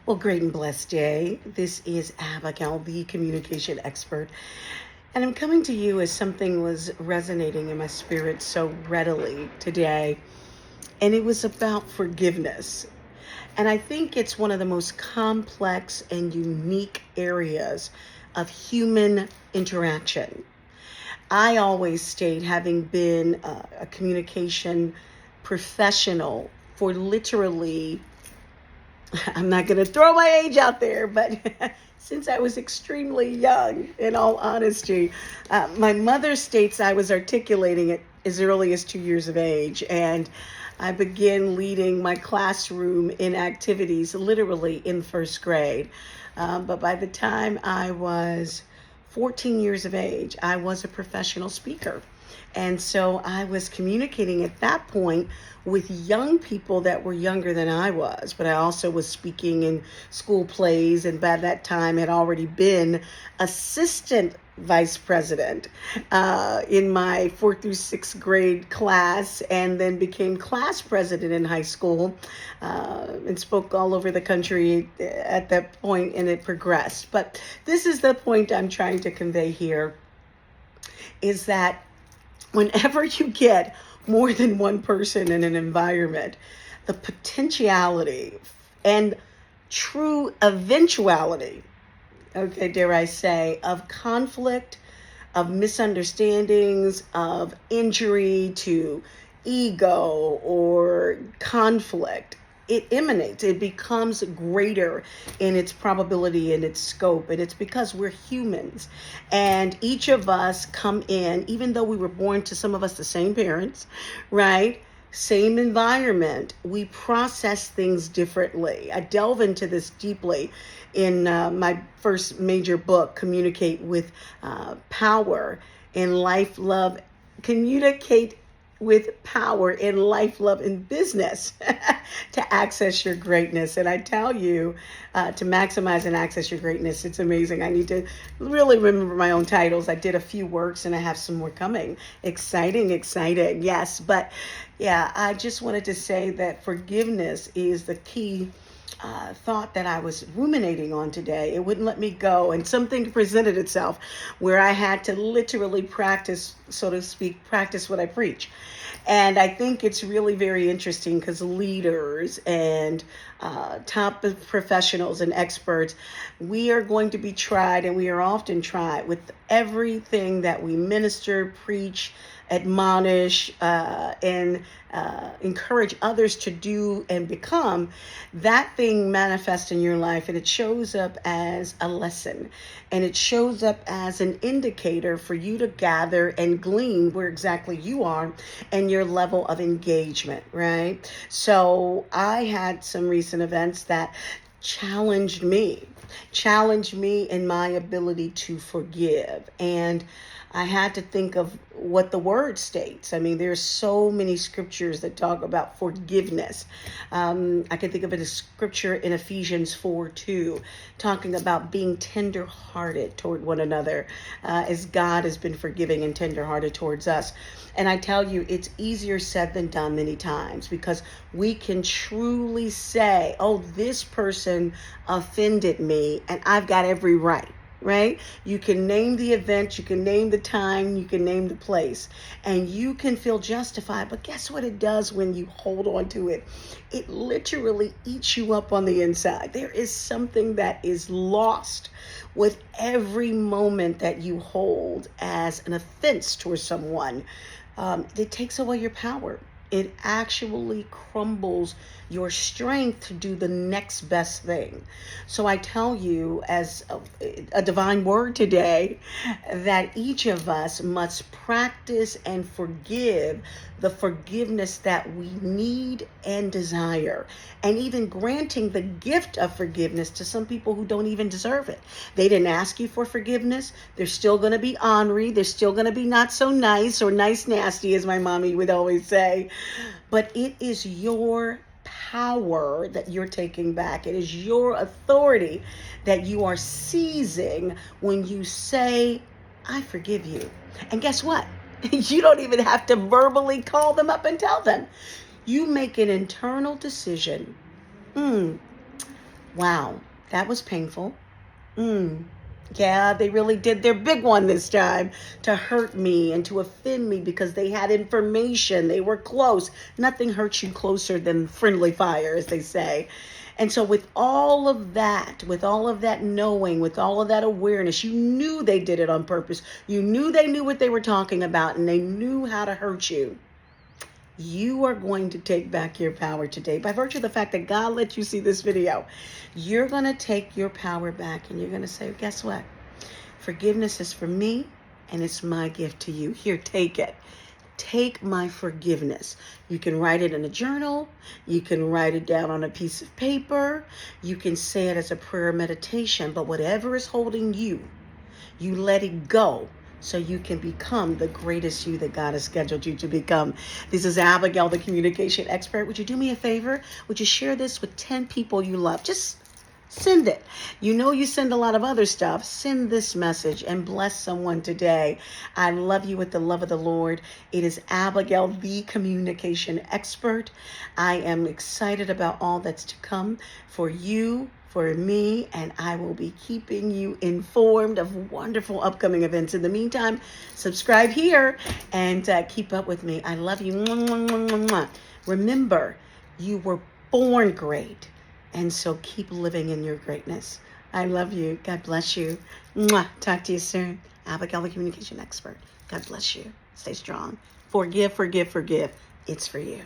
Well, great and blessed day. This is Abigail, the communication expert. And I'm coming to you as something was resonating in my spirit so readily today. And it was about forgiveness. And I think it's one of the most complex and unique areas of human interaction. I always state, having been a communication professional for literally, I'm not going to throw my age out there, but since I was extremely young, in all honesty, my mother states I was articulating it as early as 2 years of age. And I began leading my classroom in activities literally in first grade. But by the time I was 14 years of age, I was a professional speaker. And so I was communicating at that point with young people that were younger than I was, but I also was speaking in school plays, and by that time had already been assistant vice president in my fourth through sixth grade class, and then became class president in high school, and spoke all over the country at that point, and it progressed. But this is the point I'm trying to convey here, is that whenever you get more than one person in an environment, the potentiality and true eventuality, okay, dare I say, of conflict, of misunderstandings, of injury to ego or conflict, it emanates, it becomes greater in its probability and its scope. And it's because we're humans, and each of us come in, even though we were born to, some of us, the same parents, right? Same environment, we process things differently. I delve into this deeply in my first major book, Communicate with Power in Life, Love, Communicate with Power in Life, Love, and Business to access your greatness. And I tell you, to maximize and access your greatness, it's amazing. I need to really remember my own titles. I did a few works and I have some more coming. Exciting, exciting. Yes. But yeah, I just wanted to say that forgiveness is the key thought that I was ruminating on today. It wouldn't let me go. And something presented itself where I had to literally practice, so to speak, practice what I preach. And I think it's really very interesting because leaders and top professionals and experts, we are going to be tried, and we are often tried with everything that we minister, preach, admonish, and encourage others to do and become. That thing manifests in your life, and it shows up as a lesson, and it shows up as an indicator for you to gather and glean where exactly you are and your level of engagement, right? So I had some recent events that challenged me in my ability to forgive. And I had to think of what the word states. I mean, there's so many scriptures that talk about forgiveness. I can think of a scripture in Ephesians 4:2, talking about being tender-hearted toward one another, as God has been forgiving and tender-hearted towards us. And I tell you, it's easier said than done many times, because we can truly say, oh, this person offended me, and I've got every right? You can name the event, you can name the time, you can name the place, and you can feel justified. But guess what it does when you hold on to it? It literally eats you up on the inside. There is something that is lost with every moment that you hold as an offense towards someone. It takes away your power. It actually crumbles your strength to do the next best thing. So I tell you, as a divine word today, that each of us must practice and forgive the forgiveness that we need and desire, and even granting the gift of forgiveness to some people who don't even deserve it. They didn't ask you for forgiveness. They're still going to be ornery. They're still going to be not so nice, or nice nasty, as my mommy would always say. But it is your power that you're taking back. It is your authority that you are seizing when you say, I forgive you. And guess what? You don't even have to verbally call them up and tell them. You make an internal decision. Wow, that was painful. Mm. Yeah, they really did their big one this time to hurt me and to offend me because they had information. They were close. Nothing hurts you closer than friendly fire, as they say. And so, with all of that knowing, with all of that awareness, you knew they did it on purpose. You knew they knew what they were talking about and they knew how to hurt you. You are going to take back your power today by virtue of the fact that God let you see this video. You're going to take your power back and you're going to say, guess what? Forgiveness is for me and it's my gift to you. Here, take it. Take my forgiveness. You can write it in a journal. You can write it down on a piece of paper. You can say it as a prayer meditation. But whatever is holding you, you let it go so you can become the greatest you that God has scheduled you to become. This is Abigail, the communication expert. Would you do me a favor? Would you share this with 10 people you love? Just send it. You know you send a lot of other stuff. Send this message and bless someone today. I love you with the love of the Lord. It is Abigail, the communication expert. I am excited about all that's to come for you, for me, and I will be keeping you informed of wonderful upcoming events. In the meantime, subscribe here and keep up with me. I love you. Mwah, mwah, mwah, mwah, mwah. Remember, you were born great. And so keep living in your greatness. I love you. God bless you. Mwah. Talk to you soon. Abigail, the communication expert. God bless you. Stay strong. Forgive, forgive, forgive. It's for you.